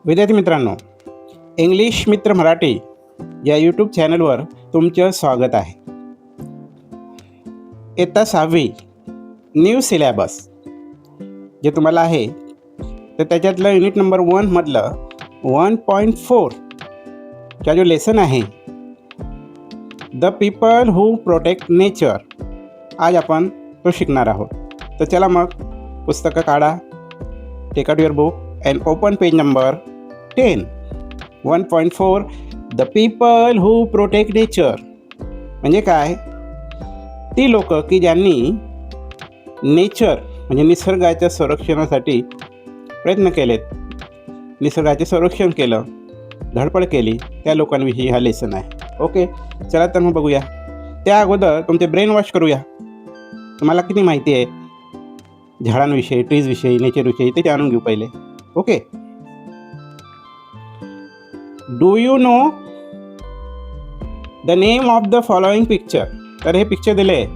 विद्यार्थी मित्रांनो, इंग्लिश मित्र मराठी या यूट्यूब चॅनलवर तुमचं स्वागत आहे. इयत्ता 6वी न्यू सिलॅबस जे तुम्हाला आहे तर त्याच्यातलं युनिट नंबर 1 मधलं 1.4 चा जो लेसन आहे the people who protect nature, आज आपण तो शिकणार आहोत. तर चला मग पुस्तकं काढा, take out your book and open page number 10. 1.4 the people who protect nature म्हणजे काय? ती लोक की ज्यांनी नेचर म्हणजे निसर्गाच्या संरक्षणासाठी प्रयत्न केलेत, निसर्गाचे संरक्षण केलं, धडपड केली, त्या लोकांविषयी हा लेसन आहे. ओके, चला तर मग बघूया. त्या अगोदर तुमचे ब्रेन वॉश करूया. तुम्हाला किती माहिती आहे झाडांविषयी, ट्रीजविषयी, नेचरविषयी ते जाणून घेऊ पहिले. Okay, do you know the name of the following picture. तर हे पिक्चर दिले आहे,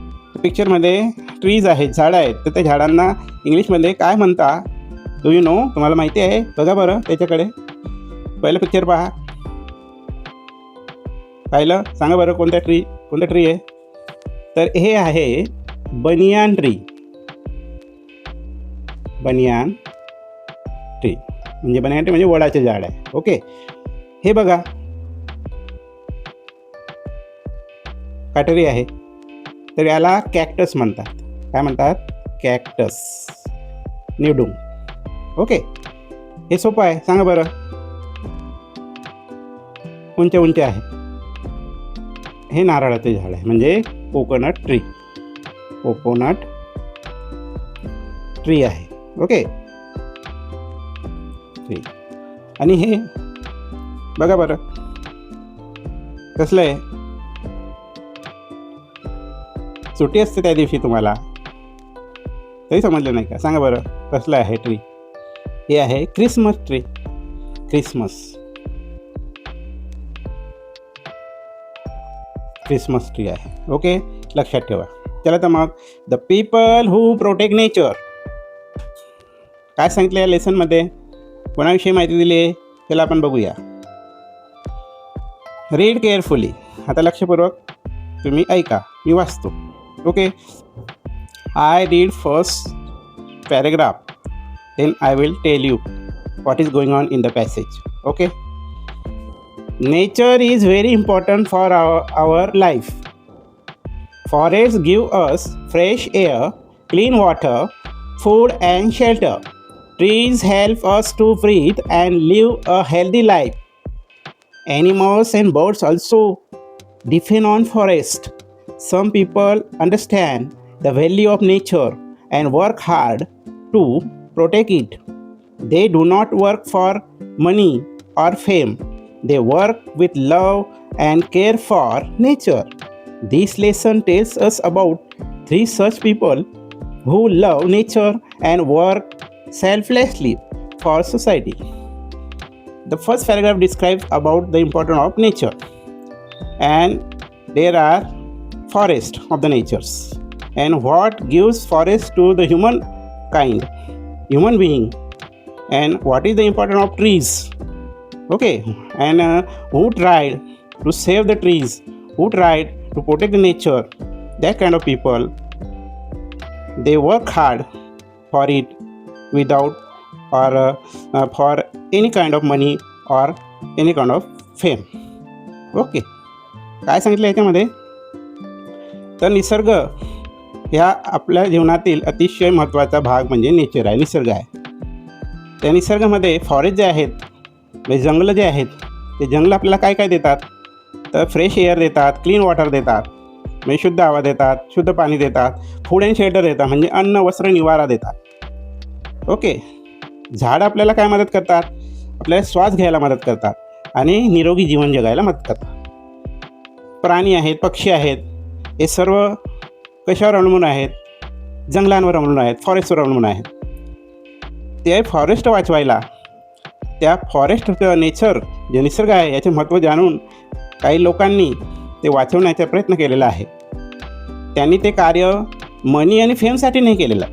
पिक्चरमध्ये ट्रीज आहेत, झाडं आहेत, तर त्या झाडांना इंग्लिशमध्ये काय म्हणता? Do you know? तुम्हाला माहिती आहे? बघा बरं त्याच्याकडे. पहिलं पिक्चर पहा. पाहिलं? सांगा बरं कोणत्या ट्री आहे? तर हे आहे बनियान ट्री. बनियान ट्री म्हणजे वडाचे झाड आहे. ओके, हे बघा काटेरी आहे, तर याला कॅक्टस म्हणतात. काय म्हणतात? कॅक्टस, निवडून. ओके, हे सोपं आहे. सांगा बरं. उंच आहे. हे नारळाचे झाड आहे म्हणजे कोकोनट ट्री आहे. Okay, tree. आणि हे बघा बरं कसलं आहे? सुट्टी असते त्या दिवशी, तुम्हाला तरी समजलं नाही का? सांगा बरं कसलं आहे ट्री? हे आहे क्रिसमस ट्री. क्रिसमस ट्री आहे. ओके, लक्षात ठेवा. चला तर मग the people who protect nature काय सांगितलं या लेसनमध्ये? कोणाविषयी माहिती दिली आहे? चला आपण बघूया. Read carefully. आता लक्षपूर्वक तुम्ही ऐका, मी वाचतो. Okay, I read first paragraph, then I will tell you what is going on in the passage. Okay, nature is very important for our life. Forests give us fresh air, clean water, food and shelter. Trees help us to breathe and live a healthy life. Animals and birds also depend on forest. Some people understand the value of nature and work hard to protect it. They do not work for money or fame. They work with love and care for nature. This lesson tells us about 3 such people who love nature and work selflessly for society. The first paragraph describes about the importance of nature, and there are forests of the natures, and what gives forest to the human being, and what is the importance of trees. Okay, and who tried to save the trees, who tried to protect the nature. That kind of people, they work hard for it without or for any kind of money or any kind of fame. Okay, काय सांगितलं याच्यामध्ये? तर निसर्ग ह्या आपल्या जीवनातील अतिशय महत्त्वाचा भाग म्हणजे नेचर आहे, निसर्ग आहे. त्या निसर्गामध्ये फॉरेस्ट जे आहेत, म्हणजे जंगलं जे आहेत, ते जंगलं आपल्याला काय काय देतात? तर फ्रेश एअर देतात, क्लीन वॉटर देतात म्हणजे शुद्ध हवा देतात, शुद्ध पाणी देतात, फूड अँड शेल्टर देतात म्हणजे अन्न, वस्त्र, निवारा देतात. ओके, झाड आपल्याला काय मदत करतात? आपल्याला श्वास घ्यायला मदत करतात आणि निरोगी जीवन जगायला मदत करतात. प्राणी आहेत, पक्षी आहेत, हे सर्व कशावर अवलंबून आहेत? जंगलांवर अवलंबून आहेत, फॉरेस्टवर अवलंबून आहेत. ते फॉरेस्ट वाचवायला, त्या फॉरेस्टचं नेचर जे निसर्ग आहे याचे महत्त्व जाणून काही लोकांनी ते वाचवण्याचा प्रयत्न केलेला आहे. त्यांनी ते कार्य मनी आणि फेमसाठी नाही केलेलं,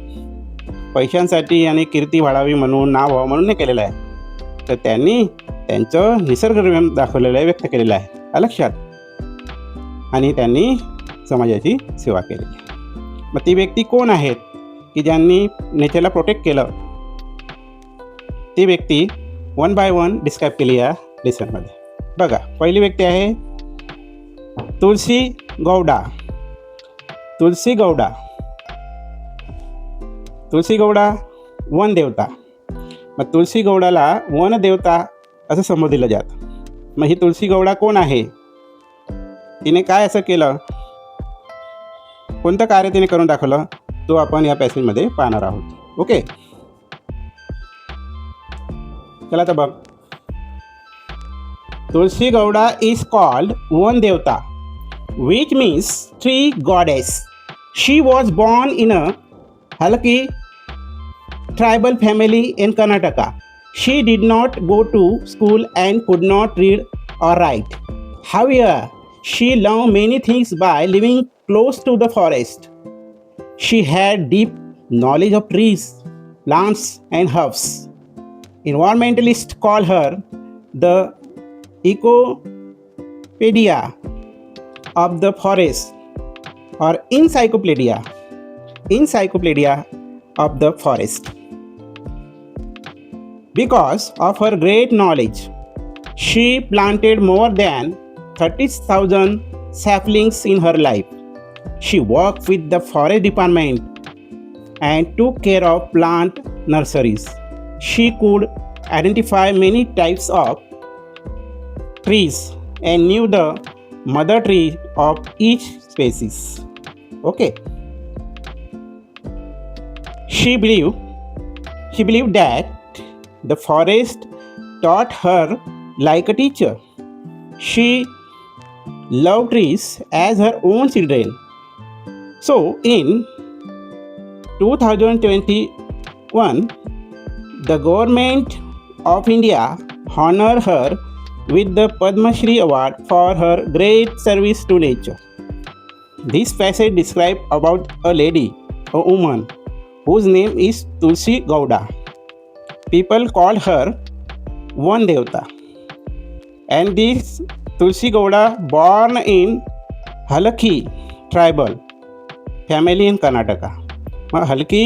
पैशांसाठी आणि कीर्ती वाढावी म्हणून, नाव व्हावं म्हणून नाही केलेलं आहे. तर त्यांनी त्यांचं निसर्गप्रेम दाखवलेलं आहे, व्यक्त केलेलं आहे लक्षात. आणि त्यांनी समाजाची सेवा केलेली आहे. मग ती व्यक्ती कोण आहेत की ज्यांनी नेचरला प्रोटेक्ट केलं? ती व्यक्ती वन बाय वन डिस्क्राईब केली या लेसनमध्ये. बघा, पहिली व्यक्ती आहे तुलसी गौडा. तुलसी गौडा वन देवता. मग तुलसी गौडाला वन देवता असं संबोधलं जातं. मग ही तुलसी गौडा कोण आहे? तिने काय असं केलं, कोणतं कार्य तिने करून दाखवलं, तो आपण या पॅसेजमध्ये पाहणार आहोत. ओके, चला तर बघ. तुलसी गौडा इज कॉल्ड वन देवता, which means tree goddess. She was born in a Halki tribal family in Karnataka. She did not go to school and could not read or write. However, she learned many things by living close to the forest. She had deep knowledge of trees, plants, and herbs. Environmentalists call her the Ecopedia of the forest or encyclopedia of the forest. Because of her great knowledge, she planted more than 30,000 saplings in her life. She worked with the forest department and took care of plant nurseries. She could identify many types of trees and knew the mother tree of each species. Okay. She believed that the forest taught her like a teacher. She loved trees as her own children. So in 2021, the government of India honored her with the Padma Shri Award for her great service to nature. This passage describes about a lady, a woman, whose name is Tulsi Gowda. People call her One Devta. And this Tulsi Gowda born in Halki tribal family in Karnataka. मग हलकी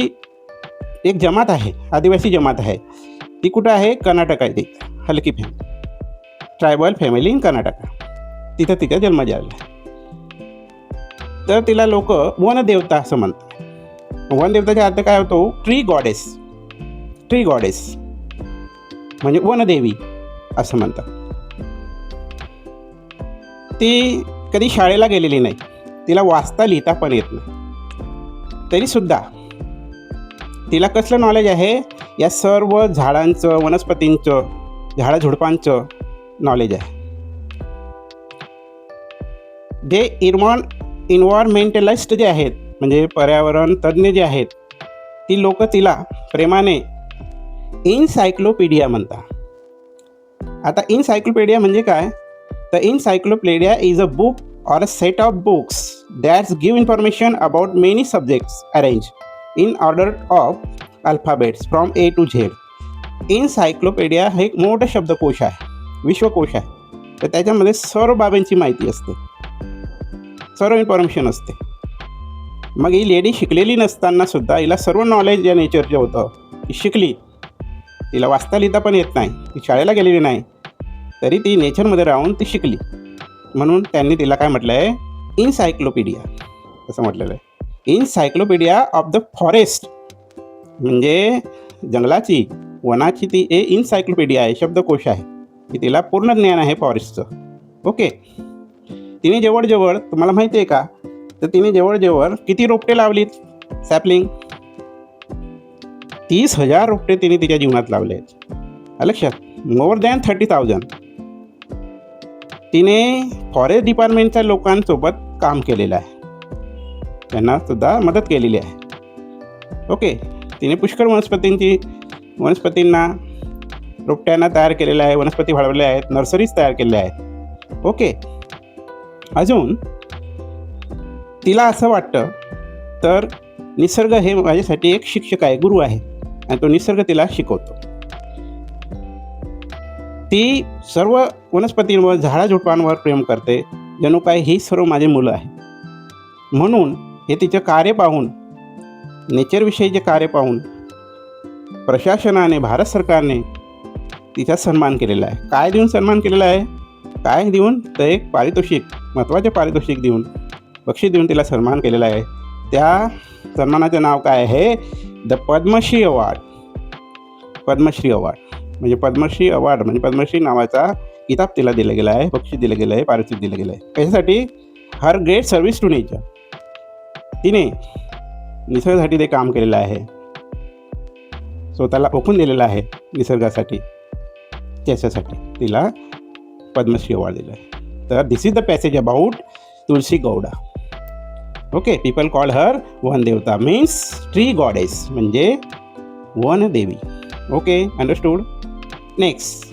एक जमात आहे, आदिवासी जमात आहे. ती कुठं आहे? कर्नाटकात. हलकी ट्रायबल फॅमिली इन कर्नाटका. तिथं तिचा जन्म झाला. तर तिला लोक वनदेवता असं म्हणतात. वनदेवताचा अर्थ काय होतो? ट्री गॉडेस म्हणजे वनदेवी असं म्हणतात. ती कधी शाळेला गेलेली नाही, तिला वाचता लिहिता पण येत नाही, तरीसुद्धा तिला कसलं नॉलेज आहे? या सर्व झाडांचं, वनस्पतींचं, झाडाझुडपांचं नॉलेज आहे. जे इन्व्हायरमेंटलिस्ट जे आहेत, म्हणजे पर्यावरण तज्ज्ञ जे आहेत, ती लोक तिला प्रेमाने इनसायक्लोपीडिया म्हणतात. आता इनसायक्लोपीडिया म्हणजे काय? तर encyclopedia is a book or a set of books that give information about many subjects arranged in order of alphabets from A to Z. Encyclopedia हे एक मोठं शब्दकोश आहे, विश्वकोश आहे. तर त्याच्यामध्ये सर्व बाबींची माहिती असते, सर्व इन्फॉर्मेशन असते. मग ही लेडी शिकलेली नसताना सुद्धा हिला सर्व नॉलेज या नेचरचं होतं. ती शिकली, तिला वाचता लिहिता पण येत नाही, ती शाळेला गेलेली नाही, तरी ती नेचरमध्ये राहून ती शिकली. म्हणून त्यांनी तिला काय म्हटलं आहे? इनसायक्लोपीडिया असं म्हटलेलं आहे. इनसायक्लोपीडिया ऑफ द फॉरेस्ट म्हणजे जंगलाची, वनाची ती इनसायक्लोपीडिया आहे, शब्दकोश आहे, की तिला पूर्ण ज्ञान आहे फॉरेस्टचं. ओके. तिने जवळजवळ, तुम्हाला माहिती आहे का, तर तिने जवळजवळ किती रोपटे लावलीत? सॅपलिंग 30,000 रोपटे तिने तिच्या जीवनात लावले आहेत. लक्षात, मोर दॅन 30,000. तिने फॉरेस्ट डिपार्टमेंटच्या लोकांसोबत काम केलेलं आहे, त्यांना सुद्धा मदत केलेली आहे. ओके. तिने पुष्कळ वनस्पतींना, रोपट्यांना तयार केलेलं आहे, वनस्पती वाढवल्या आहेत, नर्सरीज तयार केल्या आहेत. ओके. अजून तिला असं वाटतं तर निसर्ग हे माझ्यासाठी एक शिक्षक आहे, गुरु आहे, आणि तो निसर्ग तिला शिकवतो. ती सर्व वनस्पतींवर झाडाझुडपांवर प्रेम करते, जणू काय ही सर्व माझी मुलं आहे. म्हणून हे तिचं कार्य पाहून, नेचरविषयीचे कार्य पाहून प्रशासनाने, भारत सरकारने तिचा सन्मान केलेला आहे. काय देऊन सन्मान केलेला आहे? काय देऊन? तर एक पारितोषिक, महत्त्वाचे पारितोषिक देऊन, बक्षीस देऊन तिला सन्मान केलेला आहे. त्या सन्मानाचं नाव काय आहे? The Padma Shri award. Padma Shri award म्हणजे पद्मश्री अवॉर्ड म्हणजे पद्मश्री नावाचा किताब तिला दिला गेला आहे, बक्षीस दिलं गेलं आहे, पारितोषिक दिलं गेलं आहे. कशासाठी? हर ग्रेट सर्व्हिस टू नेचर. तिने निसर्गासाठी ते काम केलेलं आहे, स्वतःला ओकून दिलेलं आहे निसर्गासाठी, त्याच्यासाठी तिला पद्मश्री अवॉर्ड दिला आहे. तर this is the passage about Tulsi Gowda. Okay, people call her वन देवता, मीन्स ट्री गॉडेस म्हणजे वन देवी. Okay, understood. Next,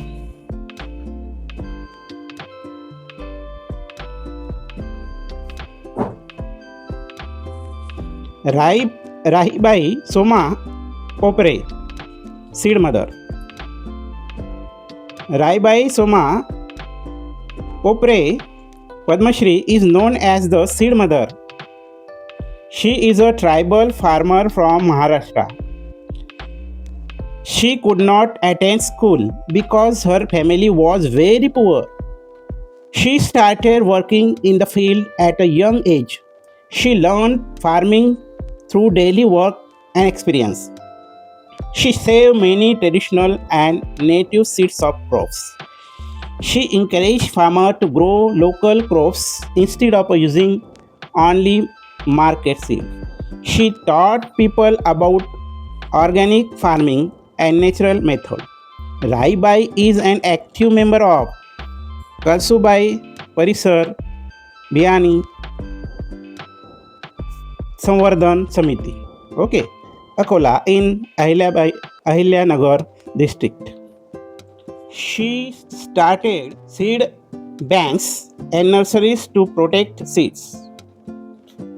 Rahibai Soma Popere, seed mother. Rahibai Soma Popere Padmashri is known as the seed mother. She is a tribal farmer from Maharashtra. She could not attend school because her family was very poor. She started working in the field at a young age. She learned farming through daily work and experience. She saved many traditional and native seeds of crops. She encouraged farmers to grow local crops instead of using only market seed. She taught people about organic farming and natural method. Raibai is an active member of Kalsubai Parisar Biyani Samvardhan Samiti. Okay, Akola in Ahilyanagar district. She started seed banks and nurseries to protect seeds.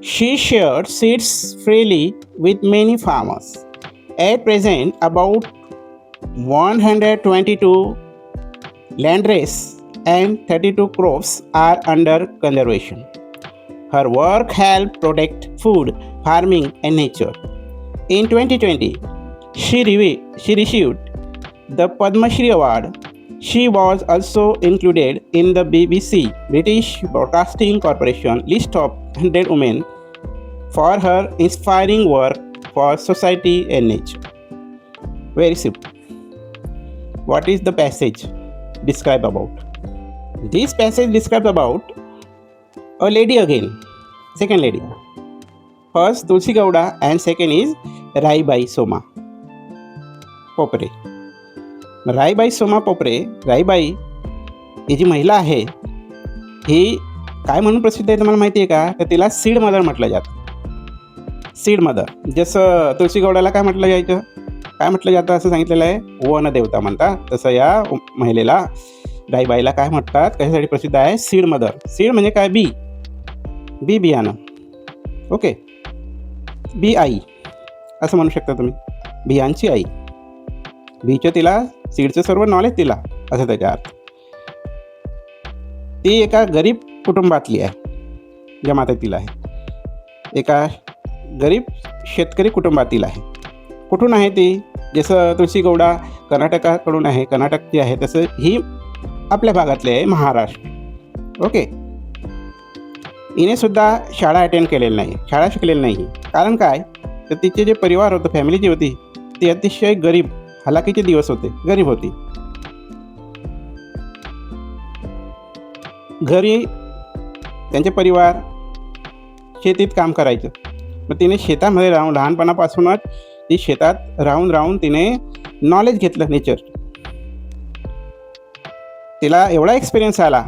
She shared seeds freely with many farmers. At present, about 122 landraces and 32 crops are under conservation. Her work helped protect food, farming, and nature. In 2020, she received the Padma Shri Award. She was also included in the BBC British Broadcasting Corporation list of 100 women for her inspiring work for society and nature. Very simple. What is the passage describe about? This passage describes about a lady again, second lady. First Tulsi Gowda and second is Raibai Soma Popre. Raibai Soma Popere, Raibai ही जी महिला आहे ही काय म्हणून प्रसिद्ध आहे तुम्हाला माहिती आहे का? तर तिला सीड मदर म्हटलं जातं. सीड मदर, जसं तुळशी गौडाला काय म्हटलं जायचं, काय म्हटलं जातं असं सांगितलेलं आहे, वन देवता म्हणतात. तसं या महिलेला राईबाईला काय म्हणतात, कशासाठी प्रसिद्ध आहे? Seed mother. सीड म्हणजे काय? बी बियाणं. ओके, बी आई असं म्हणू शकता तुम्ही, बियांची आई. बीचं तिला सीडचं सर्व नॉलेज दिला असं त्याचा अर्थ. ती एका गरीब कुटुंबातली आहे, जमातीतील आहे, एका गरीब शेतकरी कुटुंबातील आहे. कुठून आहे ती? जसं तुळशी गौडा कर्नाटकाकडून आहे, कर्नाटकची आहे, तसं ही आपल्या भागातली आहे, महाराष्ट्र. ओके, हिनेसुद्धा शाळा अटेंड केलेली नाही, शाळा शिकलेली नाही. कारण काय? तर तिचे जे परिवार होतं, फॅमिली जी होती ती अतिशय गरीब, हलाखीचे दिवस होते, गरीब होती. घरी त्यांचे परिवार शेतीत काम करायचं. मग तिने शेतामध्ये राहून, लहानपणापासूनच ती शेतात राहून तिने नॉलेज घेतलं नेचर. तिला एवढा एक्सपिरियन्स आला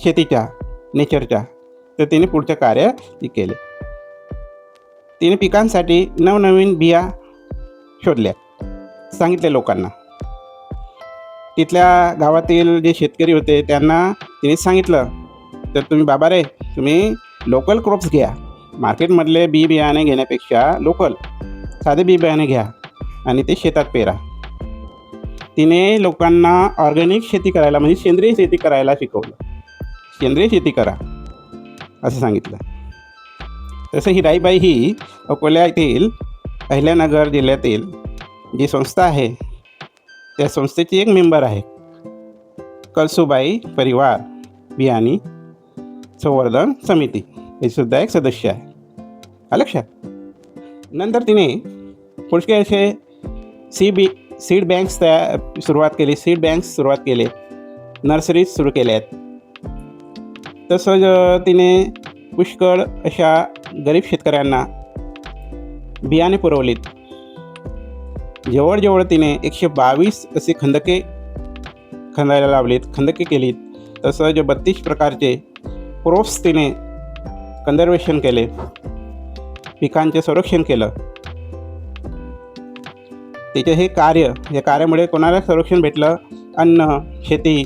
शेतीच्या, नेचरच्या, तर तिने पुढचं कार्य ती केले. तिने पिकांसाठी नवनवीन बिया शोधल्या, सांगितले लोकांना. तिथल्या गावातील जे शेतकरी होते त्यांना तिने सांगितलं, तर तुम्ही बाबा रे, तुम्ही लोकल क्रॉप्स घ्या, मार्केटमधले बी बियाणे घेण्यापेक्षा लोकल साधे बी बियाणे घ्या आणि ते शेतात पेरा. तिने लोकांना ऑर्गॅनिक शेती करायला म्हणजे सेंद्रिय शेती करायला शिकवलं. सेंद्रिय शेती करा असं सांगितलं. तसं हिराईबाई ही अकोला येथील अहिल्यानगर जिल्ह्यातील जी संस्था आहे त्या संस्थेची एक मेंबर आहे. कळसुबाई परिवार बियाणी संवर्धन समिती हे सुद्धा एक सदस्य आहे. लक्षात. नंतर तिने पुष्कळ असे सीड बँक्स सुरुवात केले, नर्सरीज सुरू केल्यात. तसंच तिने पुष्कळ अशा गरीब शेतकऱ्यांना बियाणे पुरवलीत. जवळजवळ तिने 122 असे खंदके खंदायला लावलीत, खंदके केलीत. तसंच 32 प्रकारचे क्रॉप्स तिने कंझर्वेशन केले, पिकांचे संरक्षण केलं. तिचे हे कार्य, या कार्यामुळे कोणाला संरक्षण भेटलं? अन्न, शेती,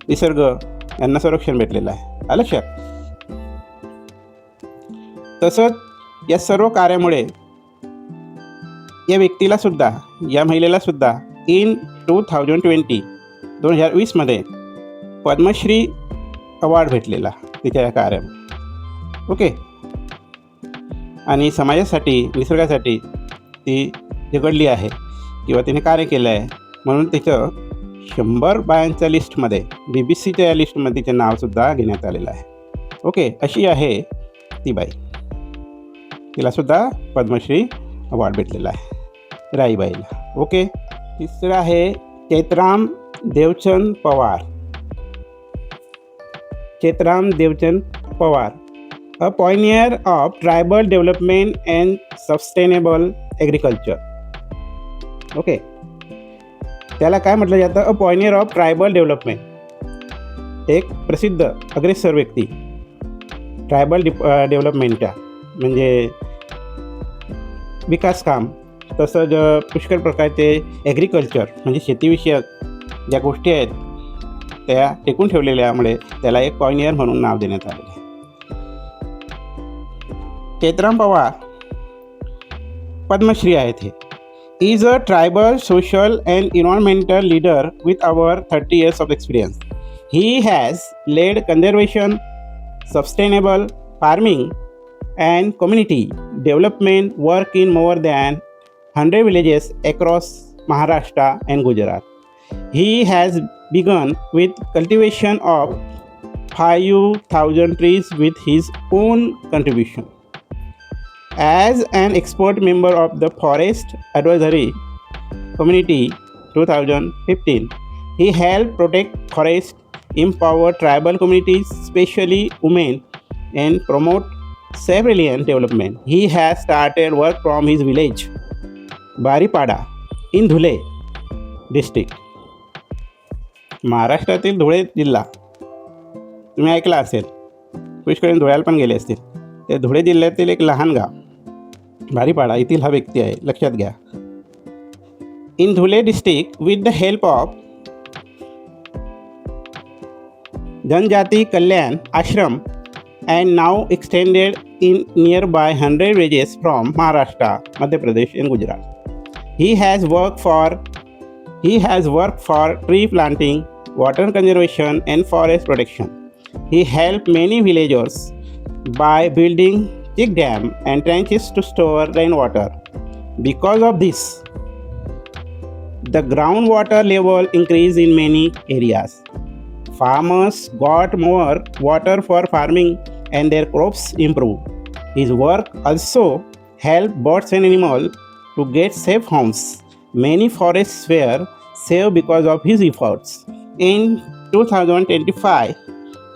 निसर्ग यांना संरक्षण भेटलेलं आहे. लक्षात. तसंच या सर्व कार्यामुळे या व्यक्तीला सुद्धा, या महिलेला सुद्धा इन 2020 मध्ये पद्मश्री अवॉर्ड भेटलेला तिच्या या कार्यामुळे. ओके. आणि समाजासाठी, निसर्गासाठी ती झगडली आहे किंवा तिने कार्य केलं आहे म्हणून तिचं 100 बायांच्या लिस्टमध्ये, BBC-च्या या लिस्टमध्ये तिचं नावसुद्धा घेण्यात आलेलं आहे. ओके. अशी आहे ती बाई. तिलासुद्धा पद्मश्री अवॉर्ड भेटलेला आहे राईबाईला. ओके. तिसरं आहे Chaitram Devchand Pawar, a pioneer of tribal development and sustainable agriculture. Okay. त्याला काय म्हटलं जातं? अ पॉयनियर ऑफ ट्रायबल डेव्हलपमेंट. एक प्रसिद्ध अग्रेसर व्यक्ती ट्रायबल डेव्हलपमेंटच्या, म्हणजे विकास काम. तसंच पुष्कळ प्रकारचे ॲग्रिकल्चर म्हणजे शेतीविषयक ज्या गोष्टी आहेत त्या टिकून ठेवलेल्यामुळे त्याला एक पॉयनियर म्हणून नाव देण्यात आलेले आहे. चैत्राम पवार पद्मश्री आहेत. हे is a tribal, social and environmental leader with over 30 years of experience. He has led conservation, sustainable farming and community development work in more than 100 villages across Maharashtra and Gujarat. He has begun with cultivation of 5,000 trees with his own contribution. As an expert member of the Forest Advisory Committee 2015, he helped protect forests, empower tribal communities, especially women, and promote civilian development. He has started work from his village, Baripada, in Dhule district. महाराष्ट्रातील धुळे जिल्हा तुम्ही ऐकला असेल, पुष्कळ धुळ्याला पण गेले असतील. ते धुळे जिल्ह्यातील एक लहान गाव बारीपाडा येथील हा व्यक्ती आहे. लक्षात घ्या. In Dhule district with the help of जनजाति Kalyan Ashram and now extended in nearby 100 villages from Maharashtra, Madhya Pradesh and Gujarat. He has worked for tree planting, water conservation and forest protection. He helped many villagers by building check dam and trenches to store rainwater. Because of this, the groundwater level increased in many areas. Farmers got more water for farming and their crops improved. His work also helped birds and animals to get safe homes. Many forests were saved because of his efforts. In 2025,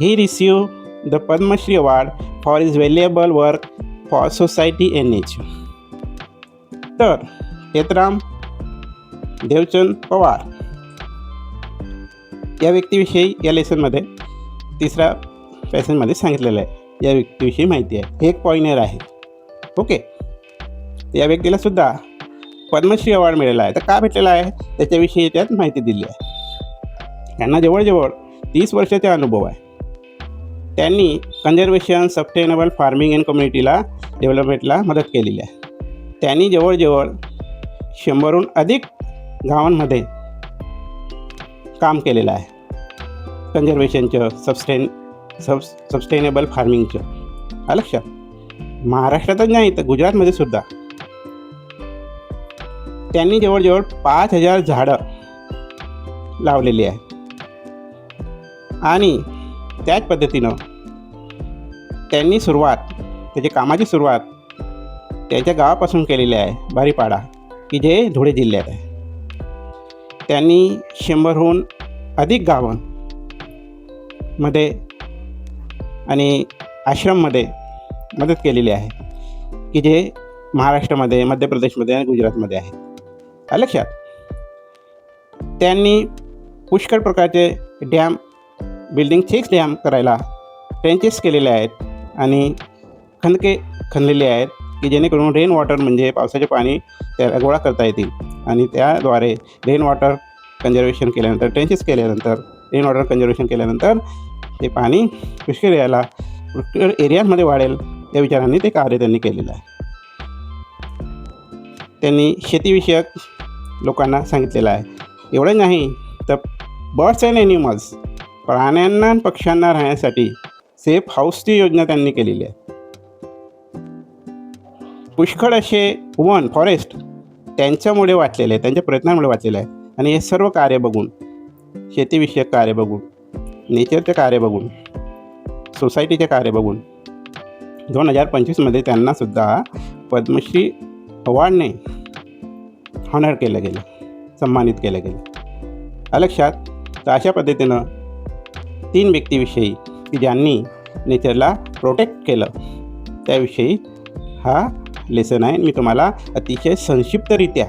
he received the Padma Shri Award for his valuable work for society and nature. तर चैत्राम देवचंद पवार या व्यक्तीविषयी या लेसनमध्ये तिसऱ्या पॅसेजमध्ये सांगितलेलं आहे. या व्यक्तीविषयी माहिती आहे. एक पॉइंटर आहे. ओके. या व्यक्तीला सुद्धा पद्मश्री अवॉर्ड मिळाला आहे. तर का भेटलेला आहे त्याच्याविषयी त्यात माहिती दिली आहे. त्यांना जवळजवळ 30 वर्षाचा अनुभव आहे. त्यांनी कंझर्वेशन, सस्टेनेबल फार्मिंग अँड कम्युनिटीला डेव्हलपमेंटला मदत केलेली आहे. त्यांनी जवळजवळ 100हून अधिक गावांमध्ये काम केलेलं आहे, कन्झर्वेशनचं, सस्टेनेबल फार्मिंगचं. हा लक्षात. महाराष्ट्रातच नाही तर गुजरातमध्ये सुद्धा त्यांनी जवळजवळ 5,000 झाडं लावलेली आहेत. आणि त्याच पद्धतीनं त्यांनी त्याच्या कामाची सुरुवात त्यांच्या गावापासून केलेली आहे, बारीपाडा, की जे धुळे जिल्ह्यात आहे. त्यांनी 100हून अधिक गावांमध्ये आणि आश्रममध्ये मदत केलेली आहे, की जे महाराष्ट्रामध्ये, मध्य प्रदेशमध्ये आणि गुजरातमध्ये आहेत. लक्षात. त्यांनी पुष्कळ प्रकारचे डॅम, बिल्डिंग 6 डॅम करायला ट्रेंचेस केलेले आहेत आणि खंदके खणलेले आहेत, की जेणेकरून रेन वॉटर म्हणजे पावसाचे पाणी त्याला गोळा करता येतील. आणि त्याद्वारे रेन वॉटर कन्झर्वेशन केल्यानंतर, ट्रेंचेस केल्यानंतर, रेन वॉटर कन्झर्वेशन केल्यानंतर ते पाणी पुष्कळ एरियामध्ये वाढेल, या विचारांनी ते कार्य त्यांनी केलेलं आहे. त्यांनी शेतीविषयक लोकांना सांगितलेलं आहे. एवढं नाही तर बर्ड्स अँड ॲनिमल्स, प्राण्यांना आणि पक्ष्यांना राहण्यासाठी सेफ हाऊसची योजना त्यांनी केलेली आहे. पुष्कळ असे फॉरेस्ट त्यांच्यामुळे वाचलेले आहे, त्यांच्या प्रयत्नांमुळे वाचलेले आहे. आणि हे सर्व कार्य बघून, शेतीविषयक कार्य बघून, नेचरचे कार्य बघून, सोसायटीचे कार्य बघून 2025मध्ये त्यांनासुद्धा पद्मश्री अवॉर्डने हॉनर केलं गेलं, सन्मानित केलं गेलं. लक्षात. तर अशा पद्धतीनं 3 व्यक्तीविषयी की ज्यांनी नेचरला प्रोटेक्ट केलं, त्याविषयी हा लेसन आहे. मी तुम्हाला अतिशय संक्षिप्तरित्या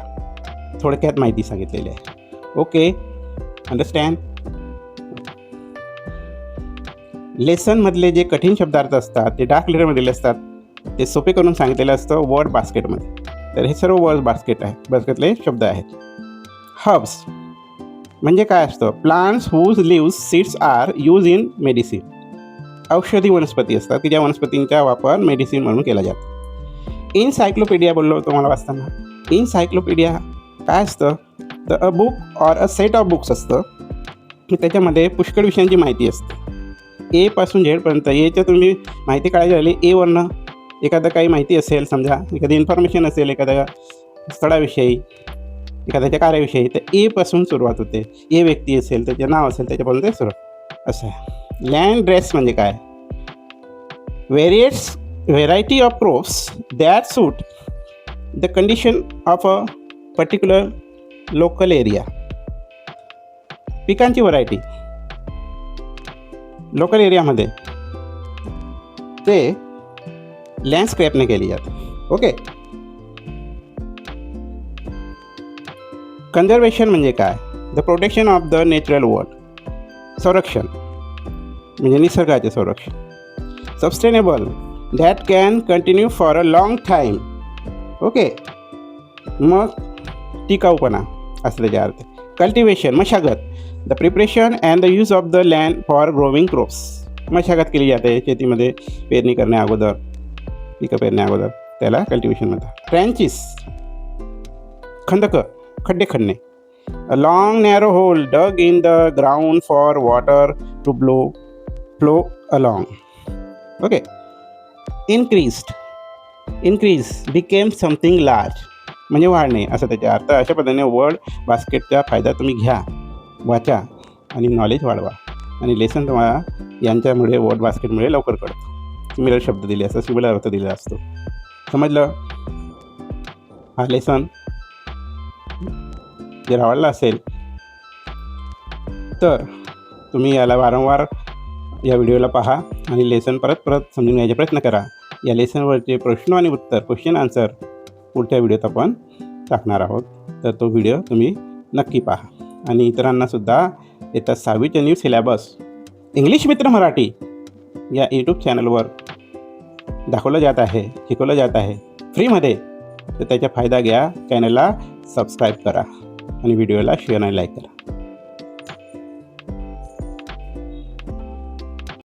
थोडक्यात माहिती सांगितलेली आहे. Okay, understand. लेसनमधले जे कठीण शब्दार्थ असतात ते डार्क लेटरमधले असतात, ते सोपे करून सांगितलेलं असतं वर्ड बास्केटमध्ये. तर हे सर्व वर्ड बास्केटले शब्द आहेत. हर्ब्स म्हणजे काय असतं? Plants whose leaves seeds are use in medicine. औषधी वनस्पती असतात की ज्या वनस्पतींचा वापर मेडिसिन म्हणून केला जातो. इनसायक्लोपीडिया बोललो तुम्हाला वाचताना. इनसायक्लोपीडिया काय असतं? तर a book or a set of books असतं की त्याच्यामध्ये पुष्कळ विषयांची माहिती असते, ए पासून झेडपर्यंत. एच्या तुम्ही माहिती काढायची झाली, एवरनं एखादं काही माहिती असेल, समजा एखादी इन्फॉर्मेशन असेल एखाद्या स्थळाविषयी, एखाद्याच्या कार्याविषयी, तर एपासून सुरुवात होते. ए व्यक्ती असेल, त्याचे नाव असेल, त्याच्यापासून ते सुरुवात असं आहे. लँड ड्रेस म्हणजे काय? Variety of crops that suit the condition of a particular local area. पिकांची व्हरायटी लोकल एरियामध्ये ते लँडस्केपने केली जाते. ओके. कन्झर्वेशन म्हणजे काय? The protection of the natural world. संरक्षण म्हणजे निसर्गाचे संरक्षण. Sustainable that can continue for a long time. Okay. मग टिकाऊपणा असं त्याच्या अर्थ. कल्टिवेशन मशागत. The preparation and the use of the land for growing crops. मशागत केली जाते शेतीमध्ये पेरणी करण्या अगोदर, पिकं पेरण्या अगोदर, त्याला कल्टिवेशन म्हणतात. ट्रेंचेस खड्डे खणणे. A long narrow hole dug in the ground for water to flow along. Okay. Increase became something large म्हणजे वाढणे असं त्याचा अर्थ. अशा पद्धतीने वर्ड बास्केटचा फायदा तुम्ही घ्या, वाचा आणि नॉलेज वाढवा. आणि लेसन तुम्हाला यांच्यामुळे वर्ड बास्केटमुळे लवकर कळतं. सिमिलर शब्द दिले असतात, सिमिलर अर्थ दिलेला असतो. समजलं? हा लेसन जर आवडला असेल तर तुम्ही याला वारंवार या व्हिडिओला पहा आणि लेसन परत समजून घ्यायचा प्रयत्न करा. या लेसनवरचे प्रश्न आणि उत्तर, क्वेश्चन आन्सर पुढच्या व्हिडिओत आपण टाकणार आहोत. तर तो व्हिडिओ तुम्ही नक्की पहा. आणि इतरांनासुद्धा येत्या 6वीचे न्यू सिलेबस इंग्लिश मित्र मराठी या यूट्यूब चॅनलवर दाखवलं जात आहे, शिकवलं जात आहे फ्रीमध्ये. तर त्याचा फायदा घ्या. चॅनलला सबस्क्राईब करा आणि व्हिडिओला शेअर आणि लाईक करा.